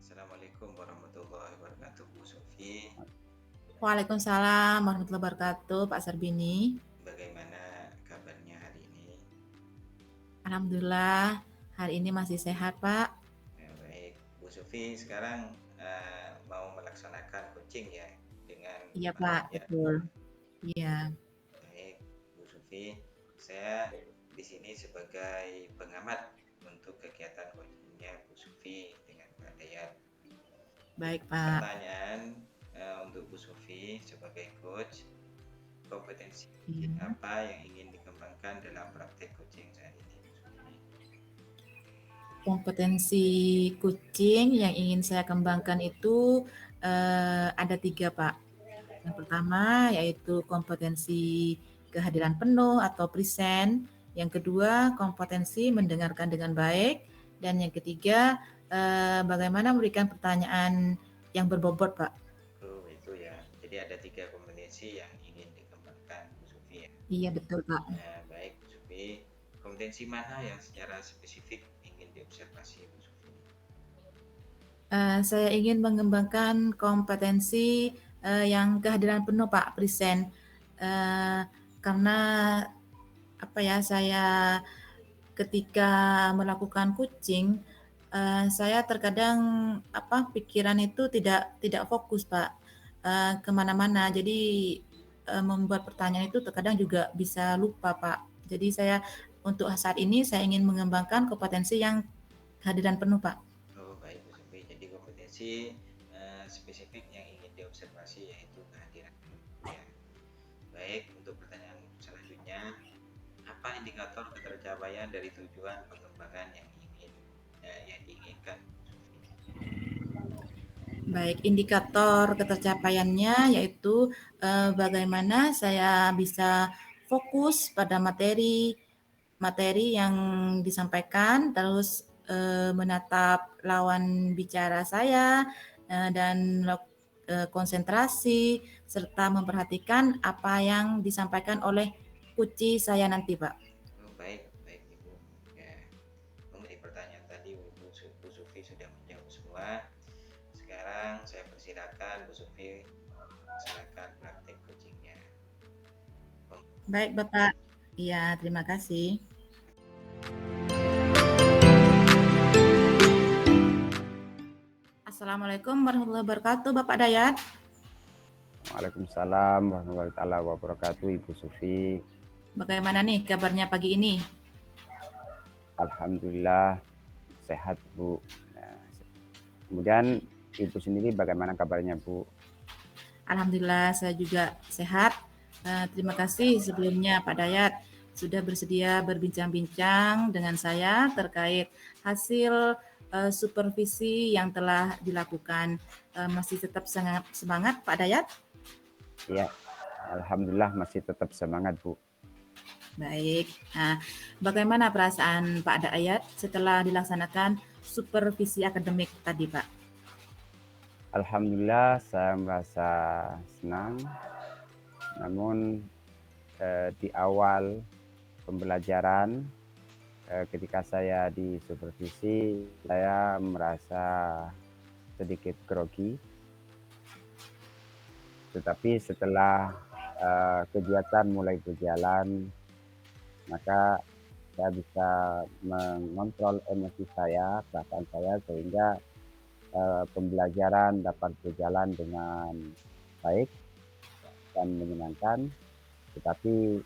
Assalamualaikum warahmatullahi wabarakatuh, Bu Sufi. Waalaikumsalam warahmatullahi wabarakatuh, Pak Sarbini. Bagaimana kabarnya hari ini? Alhamdulillah, hari ini masih sehat, Pak. Baik, Bu Sufi sekarang mau melaksanakan coaching ya dengan Iya, Pak Pak, Dayat. betul. Iya. Baik, Bu Sufi, saya di sini sebagai pengamat untuk kegiatan coachingnya Bu Sufi dengan Pak Dayat. Baik, Pak. Pertanyaan untuk Bu Sufi sebagai coach, kompetensi apa yang ingin dikembangkan dalam praktek coaching saat ini, Bu Sufi? Kompetensi coaching yang ingin saya kembangkan itu ada 3, Pak. Yang pertama yaitu kompetensi kehadiran penuh atau present. Yang kedua, kompetensi mendengarkan dengan baik. Dan yang ketiga, bagaimana memberikan pertanyaan yang berbobot, Pak. Oh, itu ya. Jadi ada 3 kompetensi yang ingin dikembangkan, Bu Sufi ya. Iya, betul, Pak. Nah, baik Bu Sufi. Kompetensi mana yang secara spesifik ingin diobservasi, Bu Sufi? Saya ingin mengembangkan kompetensi yang kehadiran penuh, Pak, present. Karena saya ketika melakukan coaching, saya terkadang pikiran itu tidak fokus, Pak, kemana-mana. Jadi membuat pertanyaan itu terkadang juga bisa lupa, Pak. Jadi saya untuk saat ini saya ingin mengembangkan kompetensi yang kehadiran penuh, Pak. Oh, baik Bu Sufi. Jadi kompetensi spesifik yang ingin diobservasi yaitu kehadiran ya. Baik, untuk pertanyaan selanjutnya, apa indikator ketercapaian dari tujuan pengembangan yang diinginkan, Bu Sufi? Baik, indikator ketercapaiannya yaitu bagaimana saya bisa fokus pada materi yang disampaikan, terus menatap lawan bicara saya dan konsentrasi serta memperhatikan apa yang disampaikan oleh coach saya nanti, Pak. Oh, baik Ibu. Ya, mengenai pertanyaan tadi Bu Sufi sudah menjawab semua. Sekarang saya persilakan Bu Sufi melaksanakan praktek coachingnya. Baik, Bapak. Iya, terima kasih. Assalamualaikum warahmatullahi wabarakatuh, Bapak Dayat. Waalaikumsalam warahmatullahi wabarakatuh, Ibu Sufi. Bagaimana nih kabarnya pagi ini? Alhamdulillah sehat, Bu. Nah, kemudian Ibu sendiri bagaimana kabarnya, Bu? Alhamdulillah saya juga sehat. Terima kasih sebelumnya Pak Dayat sudah bersedia berbincang-bincang dengan saya terkait hasil supervisi yang telah dilakukan. Masih tetap semangat Pak Dayat? Ya, alhamdulillah masih tetap semangat, Bu. Baik. Nah, bagaimana perasaan Pak Dayat setelah dilaksanakan supervisi akademik tadi, Pak? Alhamdulillah saya merasa senang. Namun di awal pembelajaran ketika saya di supervisi, saya merasa sedikit grogi. Tetapi setelah kegiatan mulai berjalan, maka saya bisa mengontrol emosi saya, perasaan saya, sehingga pembelajaran dapat berjalan dengan baik. dan menyenangkan, tetapi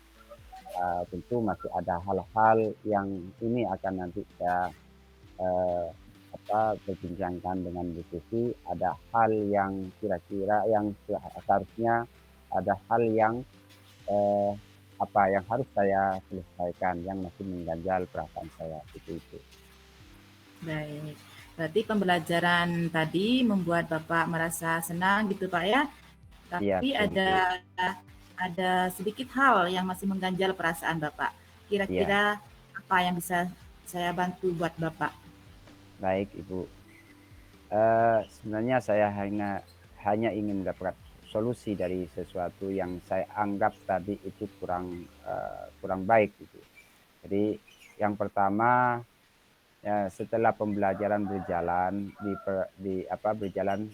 tentu masih ada hal-hal yang ini akan nanti saya perbincangkan dengan Bu Susi. Ada hal yang kira-kira yang seharusnya ada hal yang eh, yang harus saya selesaikan yang masih mengganjal perasaan saya itu. Baik. Berarti pembelajaran tadi membuat Bapak merasa senang gitu Pak ya. Iya, Tapi betul Bu. ada sedikit hal yang masih mengganjal perasaan Bapak. Iya, Kira-kira apa yang bisa saya bantu buat Bapak? baik Ibu. Sebenarnya saya hanya ingin mendapat solusi dari sesuatu yang saya anggap tadi itu kurang baik gitu. Jadi yang pertama, ya, setelah pembelajaran berjalan berjalan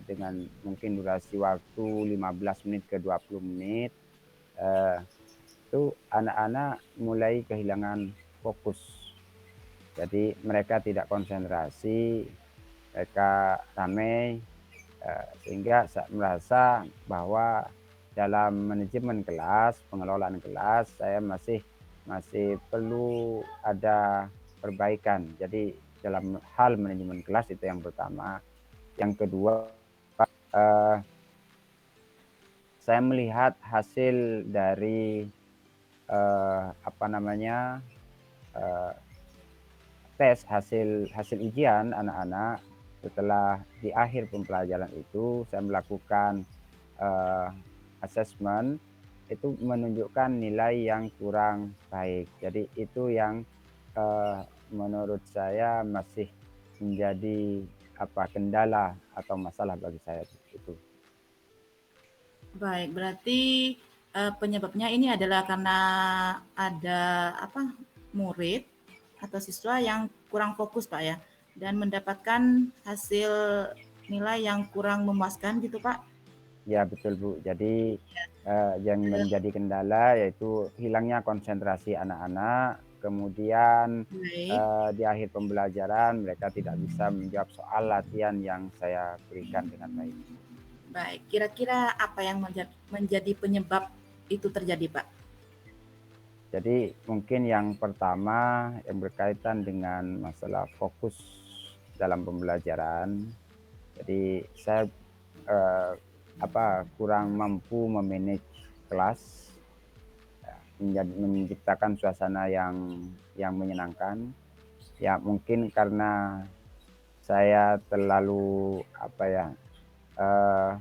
dengan mungkin durasi waktu 15 menit ke 20 menit, eh, itu anak-anak mulai kehilangan fokus. Jadi mereka tidak konsentrasi, mereka ramai, sehingga saya merasa bahwa dalam manajemen kelas, pengelolaan kelas, saya masih perlu ada perbaikan. Jadi dalam hal manajemen kelas itu yang pertama. Yang kedua, eh, saya melihat hasil dari eh, tes hasil hasil ujian anak-anak setelah di akhir pembelajaran itu saya melakukan uh, assessment itu menunjukkan nilai yang kurang baik. Jadi itu yang menurut saya masih menjadi kendala atau masalah bagi saya itu. Baik, berarti penyebabnya ini adalah karena ada murid atau siswa yang kurang fokus Pak ya, dan mendapatkan hasil nilai yang kurang memuaskan gitu Pak. Ya betul Bu. Jadi yang menjadi kendala yaitu hilangnya konsentrasi anak-anak, kemudian Baik, di akhir pembelajaran mereka tidak bisa menjawab soal latihan yang saya berikan dengan baik. baik. Kira-kira apa yang menjadi penyebab itu terjadi Pak? Jadi mungkin yang pertama yang berkaitan dengan masalah fokus dalam pembelajaran. Jadi saya eh, kurang mampu memanage kelas, menciptakan suasana yang menyenangkan. Ya mungkin karena saya terlalu eh,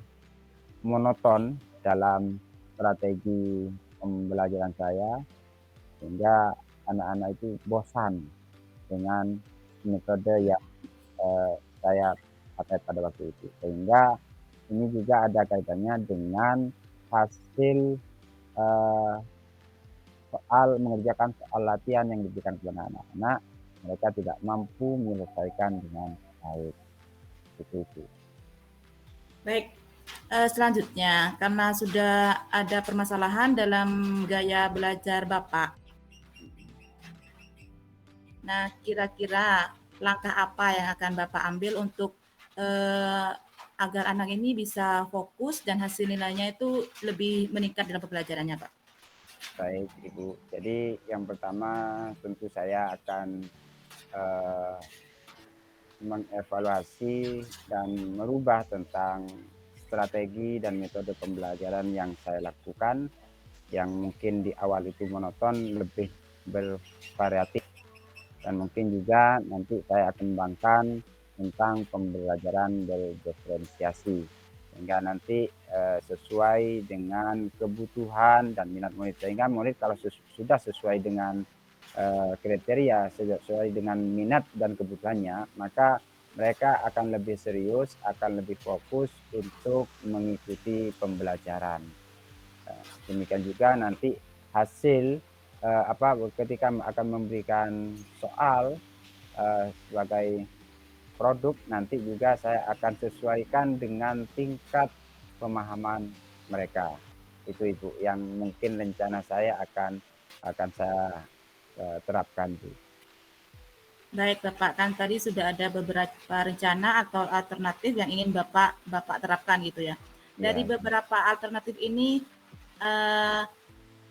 monoton dalam strategi pembelajaran saya, sehingga anak-anak itu bosan dengan metode yang saya pakai pada waktu itu. Sehingga ini juga ada kaitannya dengan hasil eh, soal mengerjakan soal latihan yang diberikan kepada anak-anak, mereka tidak mampu menyelesaikan dengan baik. Itu. Baik, selanjutnya karena sudah ada permasalahan dalam gaya belajar Bapak. Nah, kira-kira langkah apa yang akan Bapak ambil untuk agar anak ini bisa fokus dan hasil nilainya itu lebih meningkat dalam pembelajarannya, Pak? Baik, Ibu. Jadi yang pertama tentu saya akan eh, mengevaluasi dan merubah tentang strategi dan metode pembelajaran yang saya lakukan, yang mungkin di awal itu monoton, lebih bervariatif, dan mungkin juga nanti saya akan kembangkan tentang pembelajaran berdiferensiasi, sehingga nanti sesuai dengan kebutuhan dan minat murid, sehingga murid kalau sudah sesuai dengan kriteria, sesuai dengan minat dan kebutuhannya, maka mereka akan lebih serius, akan lebih fokus untuk mengikuti pembelajaran. Demikian juga nanti hasil ketika akan memberikan soal sebagai produk, nanti juga saya akan sesuaikan dengan tingkat pemahaman mereka. Itu Ibu yang mungkin rencana saya akan saya terapkan Bu. Baik, Bapak, kan tadi sudah ada beberapa rencana atau alternatif yang ingin Bapak terapkan gitu ya. Dari Ya. beberapa alternatif ini,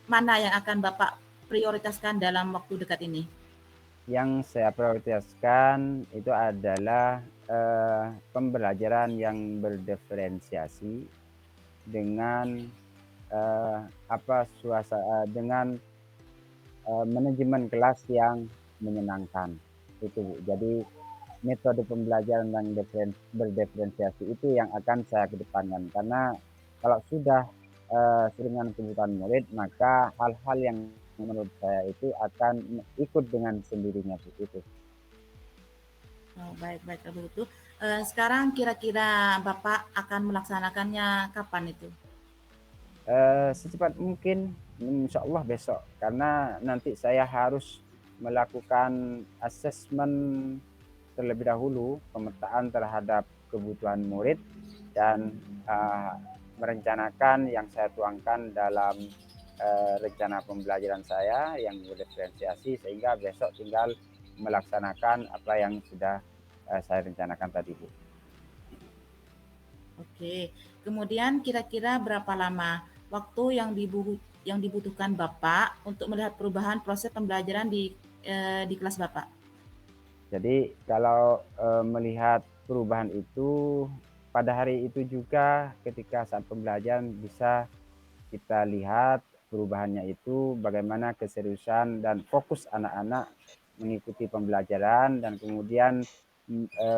mana yang akan Bapak prioritaskan dalam waktu dekat ini? Yang saya prioritaskan itu adalah pembelajaran yang berdiferensiasi dengan dengan manajemen kelas yang menyenangkan. Itu Bu. Jadi metode pembelajaran yang berdiferensiasi itu yang akan saya kedepankan, karena kalau sudah dengan kebutuhan murid, maka hal-hal yang menurut saya itu akan ikut dengan sendirinya Bu, itu. Oh, baik-baik kalau begitu. Sekarang kira-kira Bapak akan melaksanakannya kapan itu? Secepat mungkin, insya Allah besok, karena nanti saya harus melakukan asesmen terlebih dahulu, pemetaan terhadap kebutuhan murid, dan merencanakan yang saya tuangkan dalam rencana pembelajaran saya yang berdiferensiasi, sehingga besok tinggal melaksanakan apa yang sudah saya rencanakan tadi Bu. Oke, kemudian kira-kira berapa lama waktu yang dibutuhkan Bapak untuk melihat perubahan proses pembelajaran di kelas Bapak? Jadi kalau melihat perubahan itu pada hari itu juga, ketika saat pembelajaran bisa kita lihat perubahannya itu bagaimana keseriusan dan fokus anak-anak mengikuti pembelajaran, dan kemudian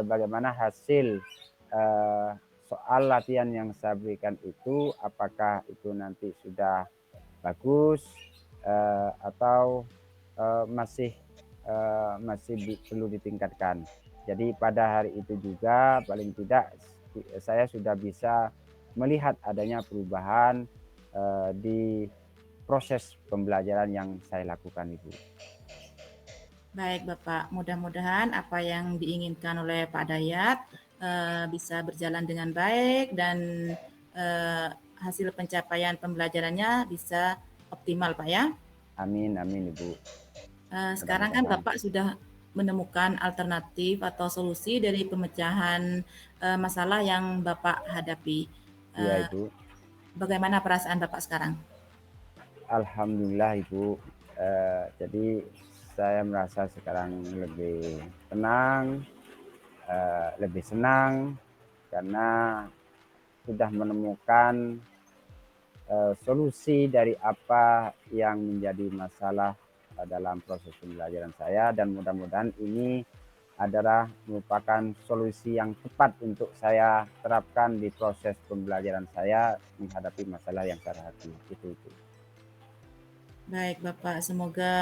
bagaimana hasil soal latihan yang saya berikan itu, apakah itu nanti sudah bagus atau masih perlu ditingkatkan. Jadi pada hari itu juga paling tidak saya sudah bisa melihat adanya perubahan di proses pembelajaran yang saya lakukan Ibu. Baik Bapak, mudah-mudahan apa yang diinginkan oleh Pak Dayat bisa berjalan dengan baik dan hasil pencapaian pembelajarannya bisa optimal Pak ya. Amin, amin Ibu. Sekarang kan Mudah-mudahan. Bapak sudah menemukan alternatif atau solusi dari pemecahan masalah yang Bapak hadapi. Iya Ibu. Bagaimana perasaan Bapak sekarang? Alhamdulillah Ibu. Jadi saya merasa sekarang lebih tenang, lebih senang, karena sudah menemukan solusi dari apa yang menjadi masalah dalam proses pembelajaran saya, dan mudah-mudahan ini adalah merupakan solusi yang tepat untuk saya terapkan di proses pembelajaran saya menghadapi masalah yang saya hadapi. Itu. Baik Bapak, semoga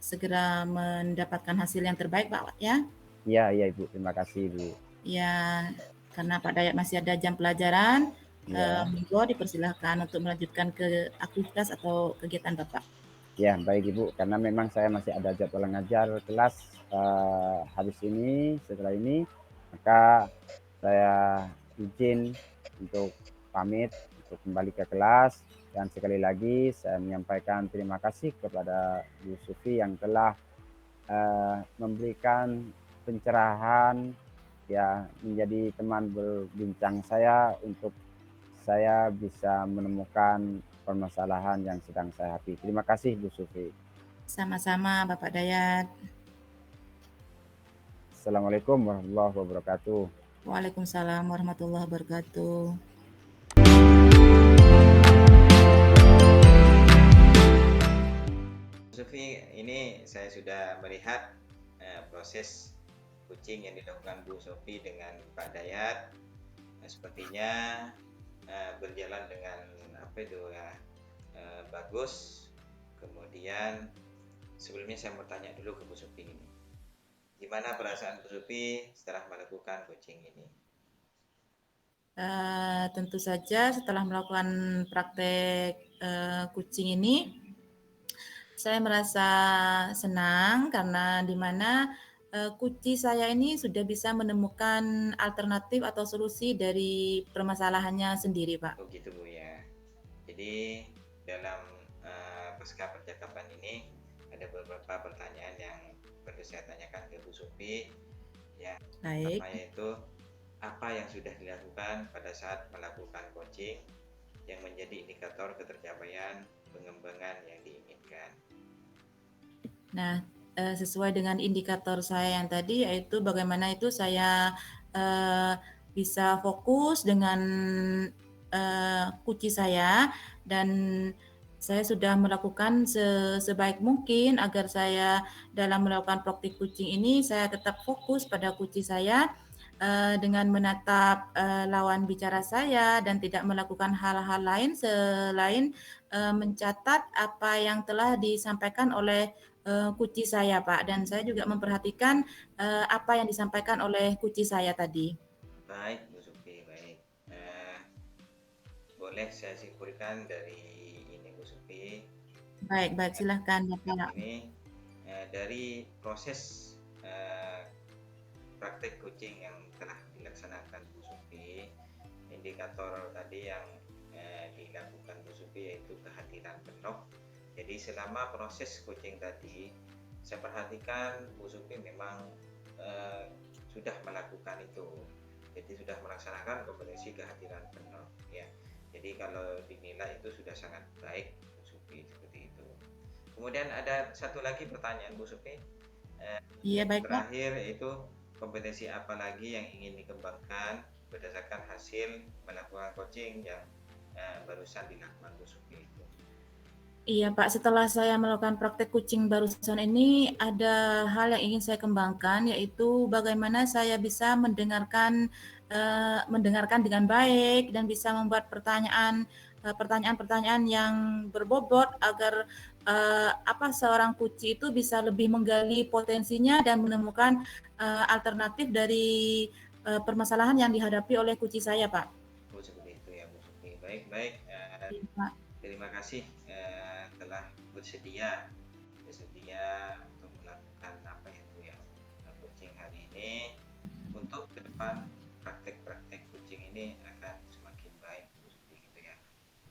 segera mendapatkan hasil yang terbaik Pak ya. Iya, iya Ibu, terima kasih Ibu. Ya, karena Pak Dayat masih ada jam pelajaran, Ya, monggo dipersilahkan untuk melanjutkan ke aktivitas atau kegiatan Bapak. ya baik Ibu, karena memang saya masih ada jadwal ngajar kelas habis ini, setelah ini, maka saya izin untuk pamit untuk kembali ke kelas, dan sekali lagi saya menyampaikan terima kasih kepada Bu Sufi yang telah memberikan pencerahan, ya, menjadi teman berbincang saya untuk saya bisa menemukan permasalahan yang sedang saya hadapi. Terima kasih Bu Sufi. Sama-sama Bapak Dayat. Assalamualaikum warahmatullahi wabarakatuh. Waalaikumsalam warahmatullahi wabarakatuh. Sufi, ini saya sudah melihat proses coaching yang dilakukan Bu Sofi dengan Pak Dayat. Sepertinya berjalan dengan bagus. Kemudian sebelumnya saya mau tanya dulu ke Bu Sofi ini, gimana perasaan Bu Sofi setelah melakukan coaching ini? Tentu saja setelah melakukan praktek coaching ini, saya merasa senang karena di mana coaching saya ini sudah bisa menemukan alternatif atau solusi dari permasalahannya sendiri, Pak. Oh gitu Bu ya. Jadi dalam pasca percakapan ini ada beberapa pertanyaan yang perlu saya tanyakan ke Bu Sofi. Ya, Baik. pertama yaitu apa yang sudah dilakukan pada saat melakukan coaching yang menjadi indikator ketercapaian pengembangan yang diinginkan. Nah, sesuai dengan indikator saya yang tadi, yaitu bagaimana itu saya bisa fokus dengan kunci saya, dan saya sudah melakukan sebaik mungkin agar saya dalam melakukan praktik coaching ini saya tetap fokus pada kunci saya dengan menatap lawan bicara saya dan tidak melakukan hal-hal lain selain mencatat apa yang telah disampaikan oleh kunci saya, Pak. Dan saya juga memperhatikan apa yang disampaikan oleh kunci saya tadi. Baik, Bu Supi, baik. Boleh saya simpulkan dari ini, Bu Supi. Baik, silahkan, Bapak. Ini dari proses praktek coaching yang telah dilaksanakan Bu Supi, indikator tadi yang dilakukan Bu Supi yaitu kehadiran penuh. Jadi selama proses coaching tadi, saya perhatikan Bu Supi memang sudah melakukan itu. Jadi sudah melaksanakan kompetensi kehadiran penuh. Ya. Jadi kalau dinilai itu sudah sangat baik Bu Supi, seperti itu. Kemudian ada satu lagi pertanyaan Bu Supi. Iya, baik, Pak. Terakhir yaitu kompetensi apa lagi yang ingin dikembangkan berdasarkan hasil melakukan coaching yang barusan dilakukan Bu Supi itu. Iya, Pak, setelah saya melakukan praktek coaching barusan ini, ada hal yang ingin saya kembangkan, yaitu bagaimana saya bisa mendengarkan dengan baik dan bisa membuat pertanyaan-pertanyaan yang berbobot agar seorang coach itu bisa lebih menggali potensinya dan menemukan alternatif dari permasalahan yang dihadapi oleh coach saya, Pak. Oh, seperti itu ya Bu Supi. Baik. Iya, Pak. Terima kasih telah bersedia untuk melakukan coaching hari ini. Untuk ke depan praktek-praktek coaching ini akan semakin baik Bu Supi, gitu ya.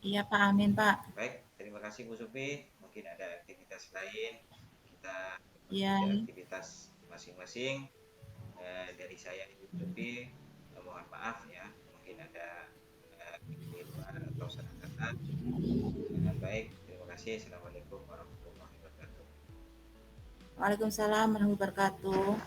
Iya, Pak, amin, Pak. Baik, terima kasih Bu Supi. Mungkin ada aktivitas lain, kita Iya. aktivitas masing-masing. Dari saya Bu Supi, mohon maaf ya, mungkin ada kekeliruan atau salah kata. Baik, terima kasih. Assalamualaikum warahmatullahi wabarakatuh. Waalaikumsalam warahmatullahi wabarakatuh.